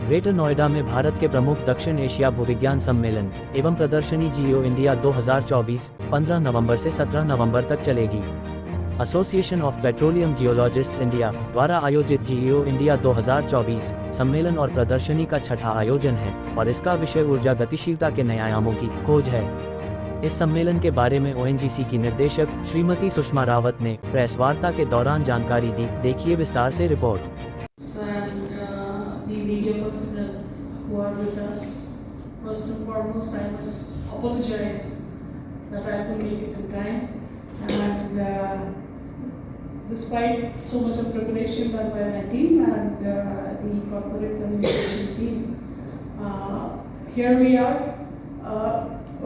Greater Noida में भारत के प्रमुख दक्षिण एशिया भूविज्ञान सम्मेलन एवं प्रदर्शनी जियो इंडिया 2024 15 नवंबर से 17 नवंबर तक चलेगी। एसोसिएशन ऑफ पेट्रोलियम जियोलॉजिस्ट्स इंडिया द्वारा आयोजित जियो इंडिया 2024 सम्मेलन और प्रदर्शनी का छठा आयोजन है और इसका विषय ऊर्जा गतिशीलता के नए आयामों की खोज है। इस सम्मेलन के बारे में ओएनजीसी की निर्देशक श्रीमती सुषमा रावत ने प्रेस वार्ता के दौरान जानकारी दी। देखिए विस्तार से report. Who are with us. First and foremost, I must apologize that I couldn't make it in time, and despite so much of preparation done by my team and the corporate communication team, here we are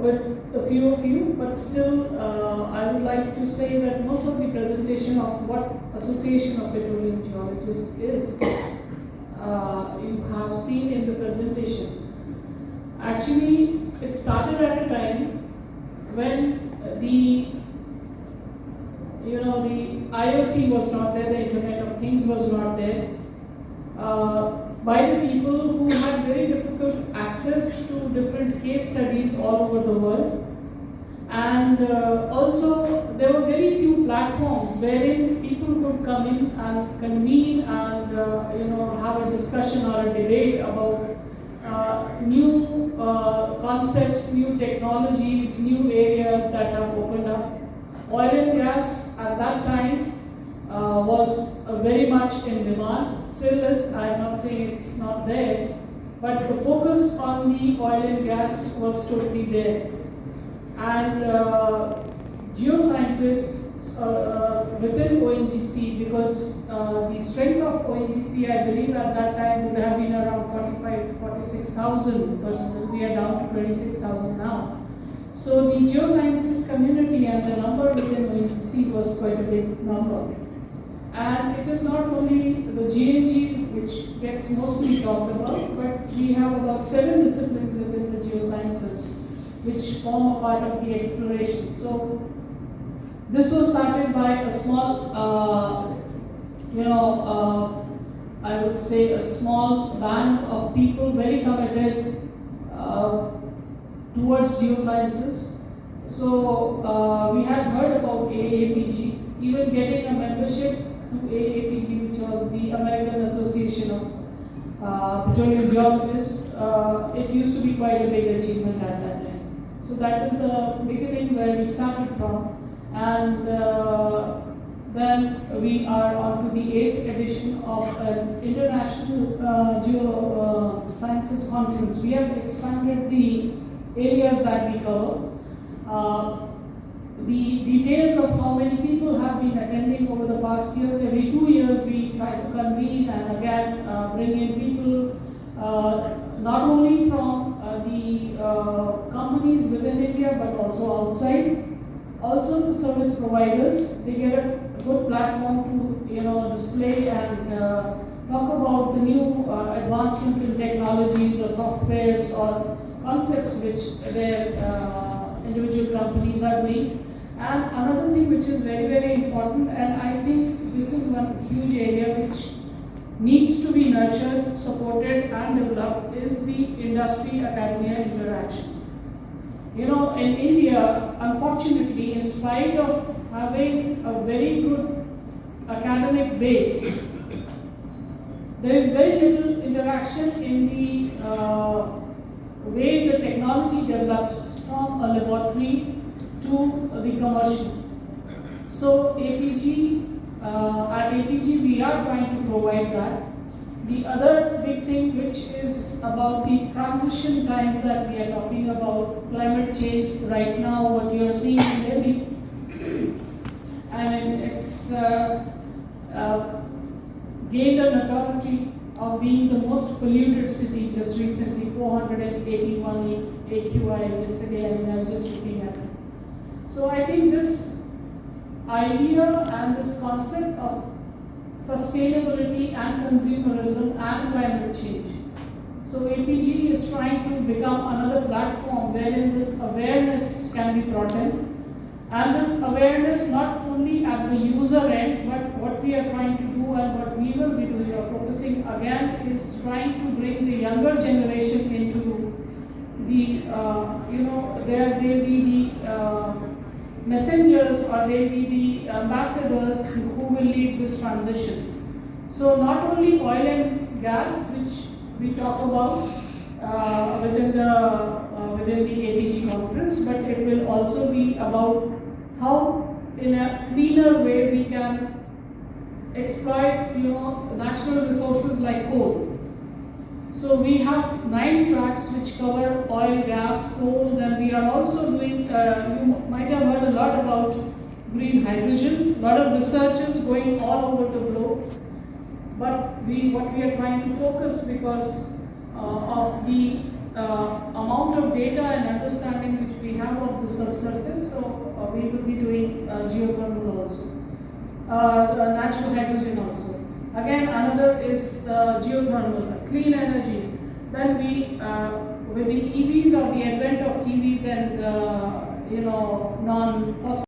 with a few of you, but still I would like to say that most of the presentation of what Association of Petroleum Geologists is, you have seen in the presentation. Actually, it started at a time when the IoT was not there, the Internet of Things was not there, by the people who had very difficult access to different case studies all over the world. And also there were very few platforms wherein people could come in and convene and have a discussion or a debate about new concepts, new technologies, new areas that have opened up. Oil and gas at that time was very much in demand. Still is, I'm not saying it's not there, but the focus on the oil and gas was totally there. And geoscientists within ONGC, because the strength of ONGC, I believe at that time would have been around 45 to 46,000 personnel. We are down to 26,000 now. So the geosciences community and the number within ONGC was quite a big number. And it is not only the GNG which gets mostly talked about, but we have about 7 disciplines within the geosciences which form a part of the exploration. So this was started by a small, I would say a small band of people very committed towards geosciences. So we had heard about AAPG, even getting a membership to AAPG, which was the American Association of Petroleum Geologists. It used to be quite a big achievement at that time. So that is the beginning where we started from, and then we are on to the 8th edition of an international geosciences conference. We have expanded the areas that we cover. The details of how many people have been attending over the past years, every 2 years we try to convene and again bring in people not only from the companies within India but also outside. Also the service providers, they get a good platform to display and talk about the new advancements in technologies or softwares or concepts which their individual companies are doing. And another thing which is very, very important, and I think this is one huge area which needs to be nurtured, supported and developed, is the industry-academia interaction. In India, unfortunately, in spite of having a very good academic base, there is very little interaction in the way the technology develops from a laboratory to the commercial. So at APG we are trying to provide that. The other big thing which is about the transition times that we are talking about, climate change right now, what you are seeing in Delhi, I mean it's gained a notoriety of being the most polluted city just recently, 481 AQI yesterday, I mean I was just looking at it. So I think this idea and this concept of sustainability and consumerism and climate change. So APG is trying to become another platform wherein this awareness can be brought in. And this awareness not only at the user end, but what we are trying to do and what we will be doing we are focusing again is trying to bring the younger generation into the, they'll be the messengers, or they'll be the ambassadors who will lead this transition. So not only oil and gas, which we talk about within the APG conference, but it will also be about how in a cleaner way we can exploit natural resources like coal. So we have 9 tracks which cover oil, gas, coal. Then we are also doing, you might have heard a lot about green hydrogen. A lot of research is going all over the globe. But what we are trying to focus, because of the amount of data and understanding which we have of the subsurface, so we will be doing geothermal also, natural hydrogen also. Again, another is geothermal, clean energy. Then we, with the EVs, or the advent of EVs and non-fossil